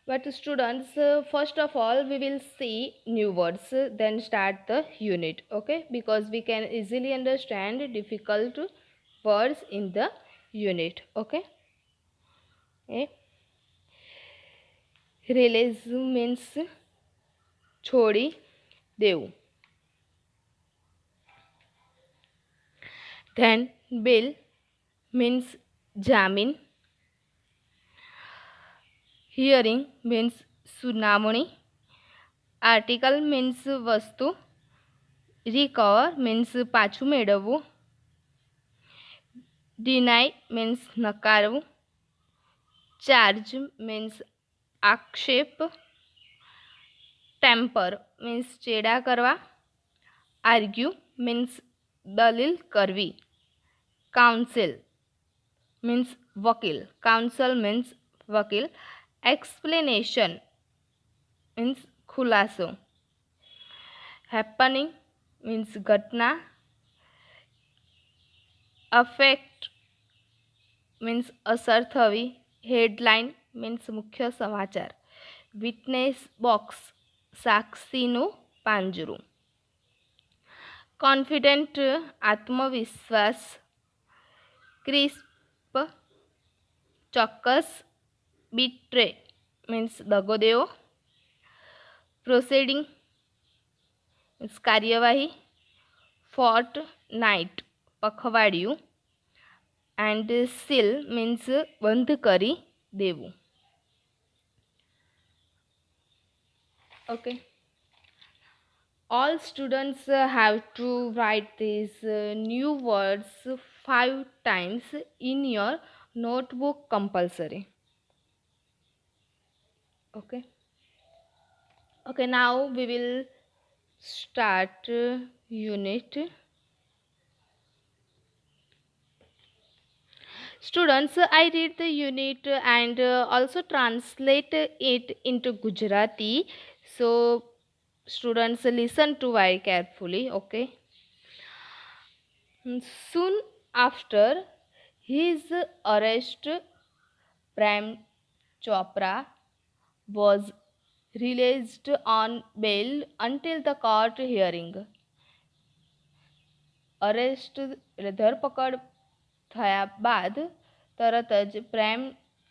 But students, first of all, we will see new words, then start the unit, okay? Because we can easily understand difficult words in the unit, okay? Eh? Release means છોડી દેવું. Then bill means જામીન. Hearing means સુનાવણી. Article means વસ્તુ. Recover means પાછું મેળવવું. Deny means નકારવું. Charge means આક્ષેપ. Temper means ચેડા કરવા. Argue means દલીલ કરવી. Counsel means વકીલ. Counsel means વકીલ. Explanation means ખુલાસો. Happening means ઘટના. Affect means અસર થવી. Headline means મુખ્ય સમાચાર. Witness box સાક્ષીનું પાંજરું. Confident આત્મવિશ્વાસ. Crisp ચોક્કસ. Betray means દગો દેવો. Proceeding means કાર્યવાહી. Fortnight પખવાડિયું. And seal means બંધ કરી દેવું. Okay. All students have to write these new words 5 times in your notebook compulsory. Okay. Okay, now we will start unit. Students, I read the unit and also translate it into Gujarati. So students, listen to very carefully, okay? Soon after his arrest, Prem Chopra was released on bail until the court hearing. Arrest એટલે ધરપકડ થયા બાદ તરત જ પ્રેમ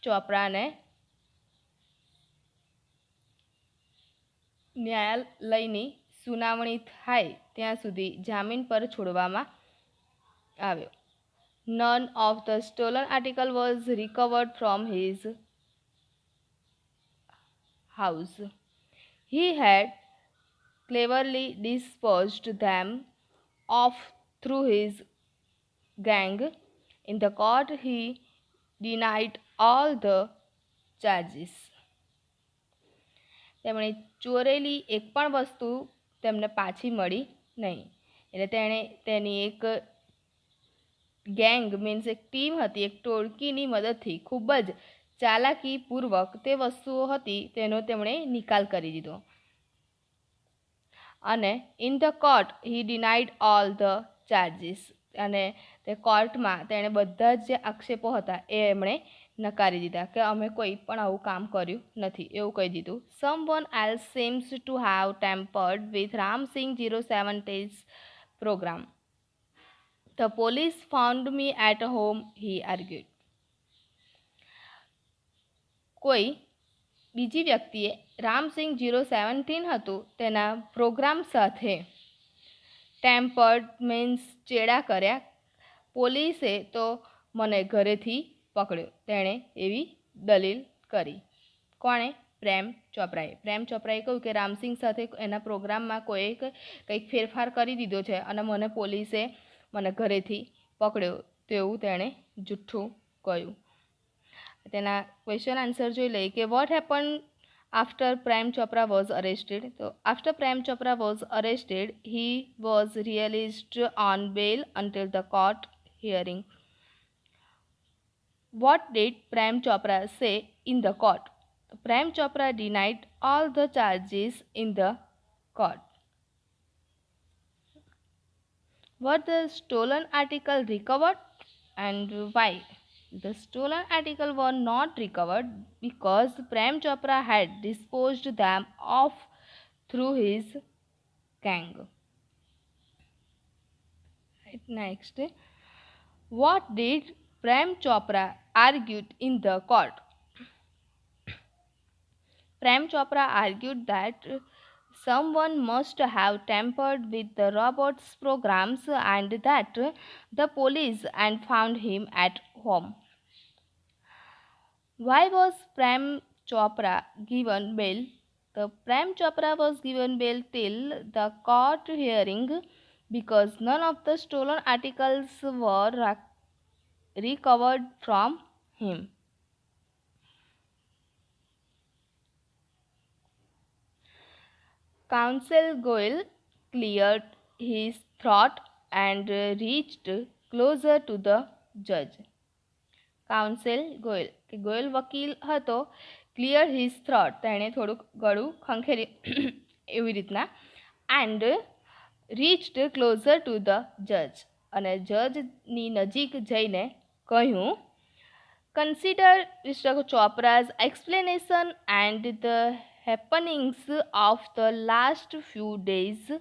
ચોપરાને ન્યાયાલયની સુનાવણી થાય ત્યાં સુધી જામીન પર છોડવામાં આવ્યો. None of the stolen article was recovered from his house. He had cleverly disposed them of through his gang. In the court, he denied all the charges. તેમણે ચોરેલી એક પણ વસ્તુ તેમને પાછી મળી નહીં. એટલે તેણે તેની એક ગેંગ મીન્સ એક ટીમ હતી, એક ટોળકીની મદદથી ખૂબ જ ચાલાકીપૂર્વક તે વસ્તુઓ હતી તેનો તેમણે નિકાલ કરી દીધો. અને in the court he denied all the charges. અને તે કોર્ટમાં તેણે બધા જ જે આક્ષેપો હતા એ એમણે નકારી દીધા કે અમે કોઈ પણ આવું કામ કર્યું નથી એવું કહી દીધું. Someone else seems to have tampered with Ram Singh 070's program. The police found me at home, he argued. કોઈ બીજી વ્યક્તિએ રામસિંહ 017 હતું તેના પ્રોગ્રામ સાથે ટેમ્પર્ડ મીન્સ ચેડા કર્યા. પોલીસે તો મને ઘરેથી પકડ્યો, તેણે એવી દલીલ કરી. કોણે? પ્રેમ ચોપરાએ. પ્રેમ ચોપરાએ કહ્યું કે રામસિંહ સાથે એના પ્રોગ્રામમાં કોઈ કંઈક ફેરફાર કરી દીધો છે અને મને પોલીસે મને ઘરેથી પકડ્યો તેવું તેણે જૂઠું કહ્યું. તેના ક્વેશ્ચન આન્સર જોઈ લઈએ કે what happen after Prem Chopra was arrested. So after Prem Chopra was arrested, he was released on bail until the court hearing. What did Prem Chopra say in the court? Prem Chopra denied all the charges in the court. Were the stolen article recovered and why? The stolen articles were not recovered because Prem Chopra had disposed them off through his gang. Right, next, what did Prem Chopra argued in the court? Prem Chopra argued that someone must have tampered with the robot's programs and that the police and found him at home. Why was Prem Chopra given bail? The Prem Chopra was given bail till the court hearing because none of the stolen articles were recovered from him. Counsel Goel cleared his throat and reached closer to the judge. Counsel Goyal કે ગોયલ વકીલ હતો clear his throat તેણે થોડુંક ગળું ખંખેરી એવી રીતના and reached closer to the જજ અને જજની નજીક જઈને કહ્યું consider Mister Chopra's explanation and the happenings of the last few days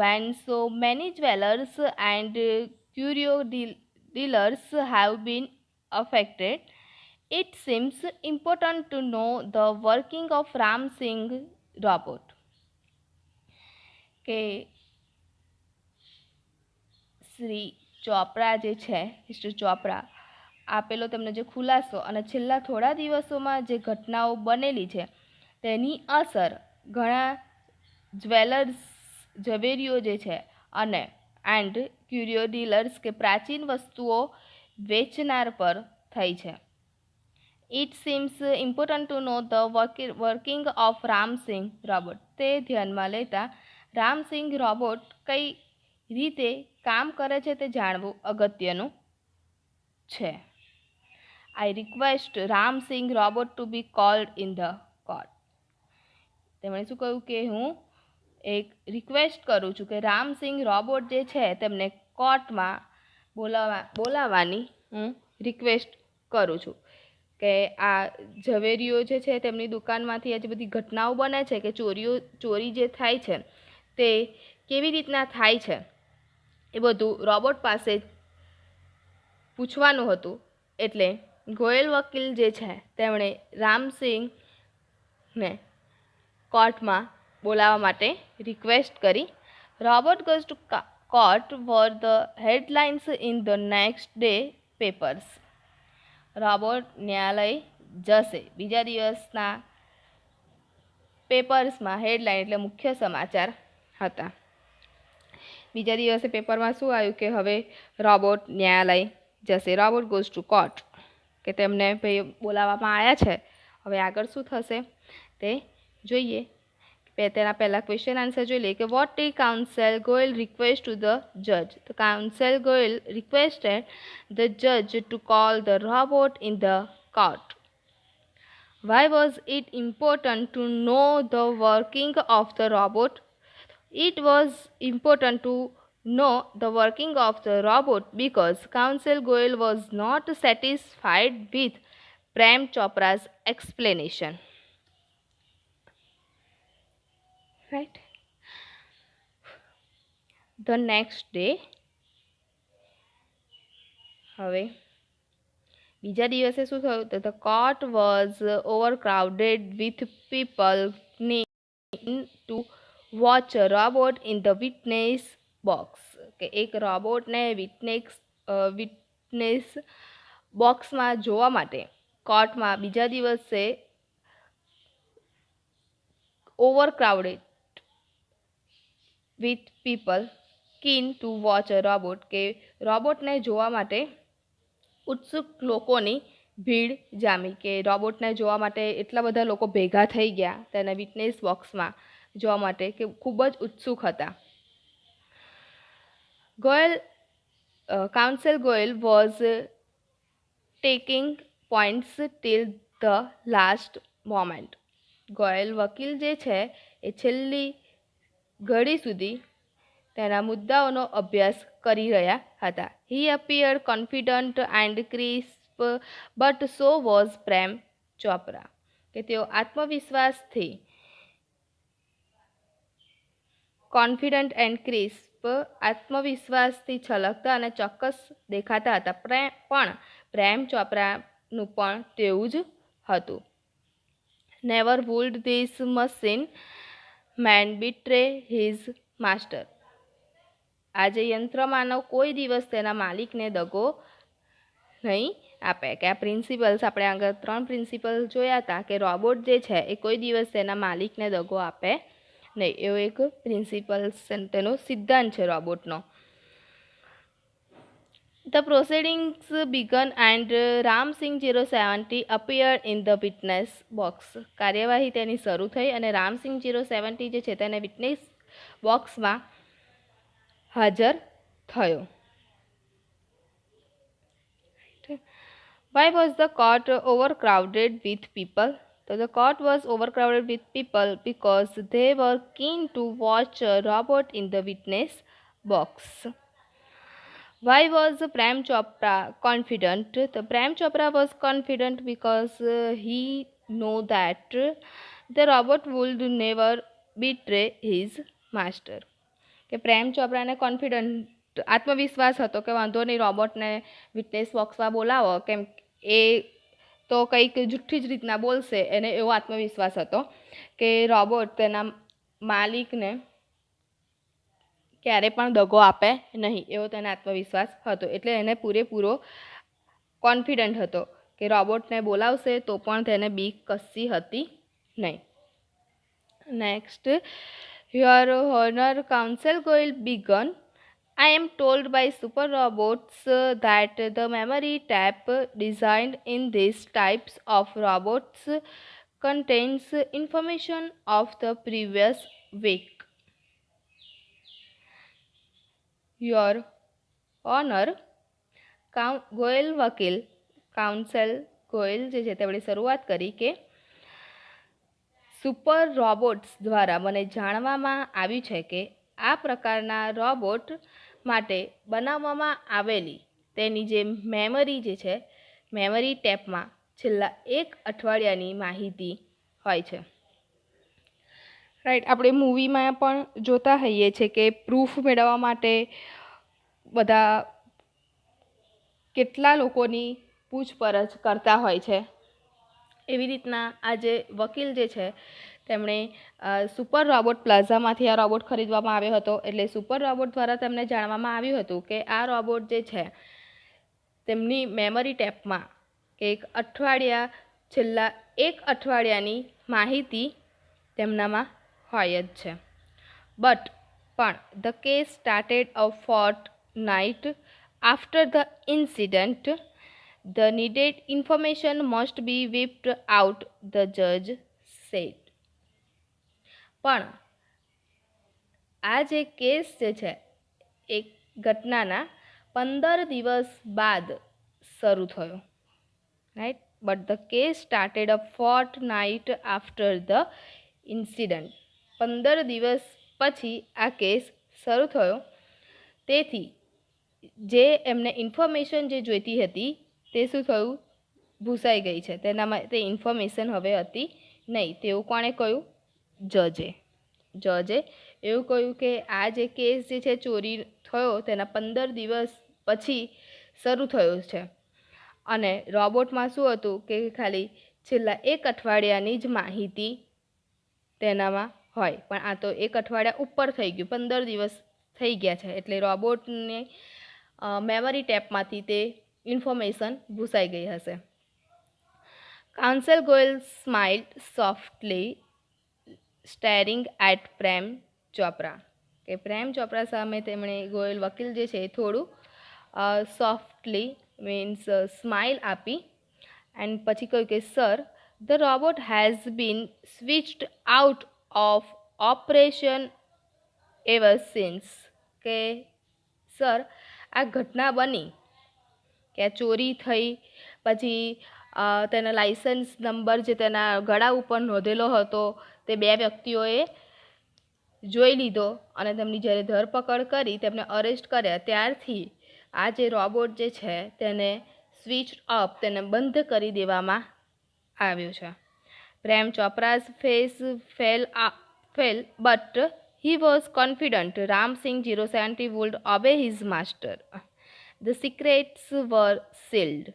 when so many jewelers and curio dealers have been affected, it seems important to know the working of Ram Singh robot. કે શ્રી ચોપરા જે છે mister Chopra આપેલો તેમનો જે ખુલાસો અને છેલ્લા થોડા દિવસોમાં જે ઘટનાઓ બનેલી છે તેની અસર ઘણા જ્વેલર્સ ઝવેરીઓ જે છે અને એન્ડ ક્યુરિયો ડીલર્સ કે પ્રાચીન વસ્તુઓ વેચનાર પર થઈ છે. It seems important to know the working of Ramsingh robot. તે ધ્યાનમાં લેતા રામસિંગ રોબોટ કઈ રીતે કામ કરે છે તે જાણવું અગત્યનું છે. I request Ramsingh robot to be called in the court. તેમણે શું કહ્યું કે હું એક રિક્વેસ્ટ કરું છું કે રામસિંગ રોબોટ જે છે તેમને કોર્ટમાં બોલાવવાની હું રિક્વેસ્ટ કરું છું કે આ ઝવેરીઓ જે છે તેમની દુકાનમાંથી આ જે બધી ઘટનાઓ બને છે કે ચોરી જે થાય છે તે કેવી રીતના થાય છે એ બધું રોબોટ પાસે પૂછવાનું હતું. એટલે ગોયલ વકીલ જે છે તેમણે રામસિંહને કોર્ટમાં બોલાવવા માટે રિક્વેસ્ટ કરી. Robot goes to court were the headlines in the next day papers. Robot ન્યાયાલય જશે બીજા દિવસના પેપર્સમાં હેડલાઇન એટલે મુખ્ય સમાચાર હતા. બીજા દિવસે પેપરમાં શું આવ્યું કે હવે રોબોટ ન્યાયાલય જશે. રોબોટ ગોઝ ટુ કોર્ટ કે તેમને ભાઈ બોલાવવામાં આવ્યા છે. હવે આગળ શું થશે તે જોઈએ. તેના પહેલાં ક્વેશ્ચન આન્સર જોઈ લઈએ કે what did counsel Goyal request to the જજ. તો કાઉન્સેલ ગોયલ રિક્વેસ્ટેડ ધ જજ to call the robot in the court. Why was it important to know the working of the robot? It was important to know the working of the robot because Counsel Goyal was not satisfied with Prem Chopra's explanation. Right? The next day, હવે બીજા દિવસે શું થયું તો the court was overcrowded with people needing to watch robot in the witness box. કે એક રોબોટને witness બોક્સમાં જોવા માટે કોર્ટમાં બીજા દિવસે overcrowded with people keen to watch a robot. કે રોબોટને જોવા માટે ઉત્સુક લોકોની ભીડ જામી. કે રોબોટને જોવા માટે એટલા બધા લોકો ભેગા થઈ ગયા તેને વિટનેસ બોક્સમાં જોવા માટે કે ખૂબ જ ઉત્સુક હતા. Counsel Goyal was taking points till the last moment. Goyal વકીલ જે છે એ છેલ્લી ઘડી સુધી તેના મુદ્દાઓનો અભ્યાસ કરી રહ્યા હતા. He appeared confident and but so was Prem Chopra, કે તેઓ આત્મવિશ્વાસથી કોન્ફિડન્ટ એન્ડ ક્રિસ્પ, આત્મવિશ્વાસથી છલકતા અને ચોક્કસ દેખાતા હતા, પણ પ્રેમ ચોપરાનું પણ તેવું જ હતું. Never would this machine man betray his master, આજે યંત્રમાનવ કોઈ દિવસ તેના માલિકને દગો નહીં આપે. કે આ પ્રિન્સિપલ્સ આપણે આગળ 3 પ્રિન્સિપલ જોયા હતા કે રોબોટ જે છે એ કોઈ દિવસ તેના માલિકને દગો આપે નહીં, એવો એક પ્રિન્સિપલ્સ તેનો સિદ્ધાંત છે રોબોટનો. The proceedings began and Ramsinh 070 appeared in the witness box. કાર્યવાહી તેની શરૂ થઈ અને રામસિંહ 070 જે છે તેને વિટનેસ બોક્સમાં હાજર થયો. Why was the court overcrowded with people? So the court was overcrowded with people because they were keen to watch a robot in the witness box. Why was Prem Chopra confident? The Prem Chopra was confident because he knew that the robot would never betray his master. કે પ્રેમ ચોપરાને confident આત્મવિશ્વાસ હતો કે વાંધો નહીં, રોબોટને witness બોક્સમાં બોલાવો, કેમ એ તો કંઈક જુઠ્ઠી જ રીતના બોલશે, એને એવો આત્મવિશ્વાસ હતો કે રોબોટ તેના માલિકને ક્યારે પણ દગો આપે નહીં, એવો તેને આત્મવિશ્વાસ હતો. એટલે એને પૂરેપૂરો કોન્ફિડન્ટ હતો કે રોબોટને બોલાવશે તો પણ તેને બીક કશી હતી નહીં. Next, your owner council Goyal begun. I am told by super robots that the memory tap designed in these types of robots contains information of the previous week. Your Honor, Goyal વકીલ કાઉન્સિલ ગોયલ જે છે તેમણે શરૂઆત કરી કે સુપર રોબોટ્સ દ્વારા મને જાણવામાં આવ્યું છે કે આ પ્રકારના રોબોટ માટે બનાવવામાં આવેલી તેની જે મેમરી જે છે, મેમરી ટેપમાં છેલ્લા 1 અઠવાડિયાની માહિતી હોય છે. રાઈટ, આપણે મૂવીમાં પણ જોતા હોઈએ છીએ કે પ્રૂફ મેળવવા માટે બધા કેટલા લોકોની પૂછપરછ કરતા હોય છે. એવી રીતના આ જે વકીલ જે છે તેમણે સુપર રોબોટ પ્લાઝામાંથી આ રોબોટ ખરીદવામાં આવ્યો હતો. એટલે સુપર રોબોટ દ્વારા તેમને જાણવામાં આવ્યું હતું કે આ રોબોટ જે છે તેમની મેમરી ટેપમાં કે છેલ્લા 1 અઠવાડિયાની માહિતી તેમનામાં હોય જ છે. પણ the case started a fortnight after the incident. The needed information must be whipped out, the judge said. પણ આ જે કેસ જે છે એ ઘટનાના 15 દિવસ બાદ શરૂ થયો. Right, but the case started a fortnight after the incident. 15 દિવસ પછી આ કેસ શરૂ થયો. તેથી જે એમને ઇન્ફોર્મેશન જે જોઈતી હતી તે શું થયું, ભૂસાઈ ગઈ છે. તેનામાં તે ઇન્ફોર્મેશન હવે હતી નહીં. તેવું કોણે કહ્યું? જજે એવું કહ્યું કે આ જે કેસ જે છે ચોરી થયો તેના 15 દિવસ પછી શરૂ થયો છે અને રોબોટમાં શું હતું કે ખાલી છેલ્લા 1 અઠવાડિયાની જ માહિતી તેનામાં હોય. પણ આ તો 1 અઠવાડિયા ઉપર થઈ ગયું, 15 દિવસ થઈ ગયા છે. એટલે રોબોટને મેમરી ટેપમાંથી તે ઇન્ફોર્મેશન ભૂસાઈ ગઈ હશે. Counsel Goyal smiled softly staring at Prem Chopra. કે પ્રેમ ચોપરા સામે તેમણે ગોયલ વકીલ જે છે એ થોડું સોફ્ટલી મીન્સ સ્માઇલ આપી એન્ડ પછી કહ્યું કે sir, the robot has been switched out of operation ever since. કે સર, આ ઘટના બની કે આ ચોરી થઈ પછી તેના લાઇસન્સ નંબર જે તેના ગળા ઉપર નોંધેલો હતો તે 2 વ્યક્તિઓએ જોઈ લીધો અને તેમની જ્યારે ધરપકડ કરી, તેમને અરેસ્ટ કર્યા, ત્યારથી આ જે રોબોટ જે છે તેને સ્વિચ અપ, તેને બંધ કરી દેવામાં આવ્યો છે. Prem Chopra's face fell but he was confident Ram Singh 070 would obey his master. The secrets were sealed.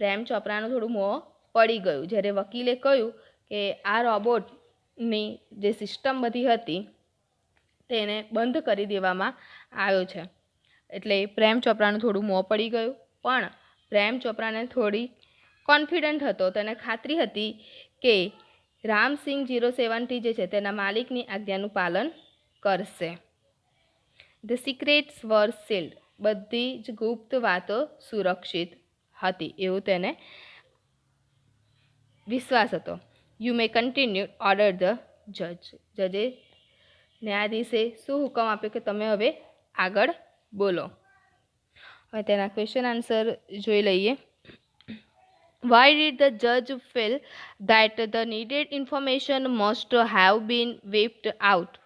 પ્રેમ ચોપરાનું થોડું મોં પડી ગયું જ્યારે વકીલે કહ્યું કે આ રોબોટની જે સિસ્ટમ બધી હતી તેને બંધ કરી દેવામાં આવ્યો છે. એટલે પ્રેમ ચોપરાનું થોડું મોં પડી ગયું, પણ પ્રેમ ચોપરાને થોડી કોન્ફિડન્ટ હતો, તેને ખાતરી હતી કે રામસિંહ 070 જે છે તેના માલિકની આજ્ઞાનું પાલન કરશે. ધ સિક્રેટ્સ વર સીલ્ડ, બધી જ ગુપ્ત વાતો સુરક્ષિત હતી એવું તેને વિશ્વાસ હતો. You may continue order the જજ. જજે ન્યાયાધીશે શું હુકમ આપ્યો કે તમે હવે આગળ બોલો. હવે તેના ક્વેશ્ચન આન્સર જોઈ લઈએ. Why did the judge feel that the needed information must have been whipped out?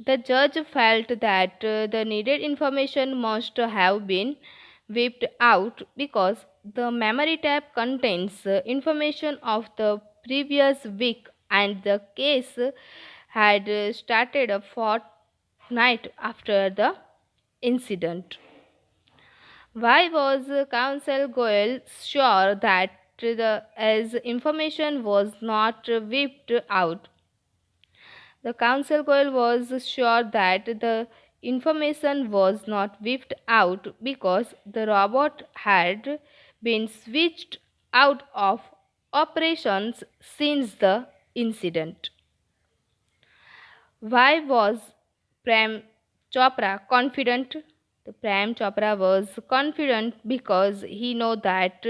The judge felt that the needed information must have been whipped out because the memory tape contains information of the previous week and the case had started a fortnight after the incident. Why was Counsel Goel sure that as information was not whipped out? The Counsel Goel was sure that the information was not whipped out because the robot had been switched out of operations since the incident. Why was Prem Chopra confident? The Prem Chopra was confident because he knew that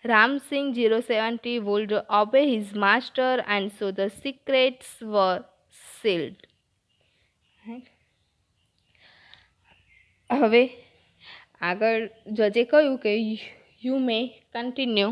Ram Singh 070 would obey his master and so the secrets were sealed. હવે આગળ જજે કહ્યું કે you may continue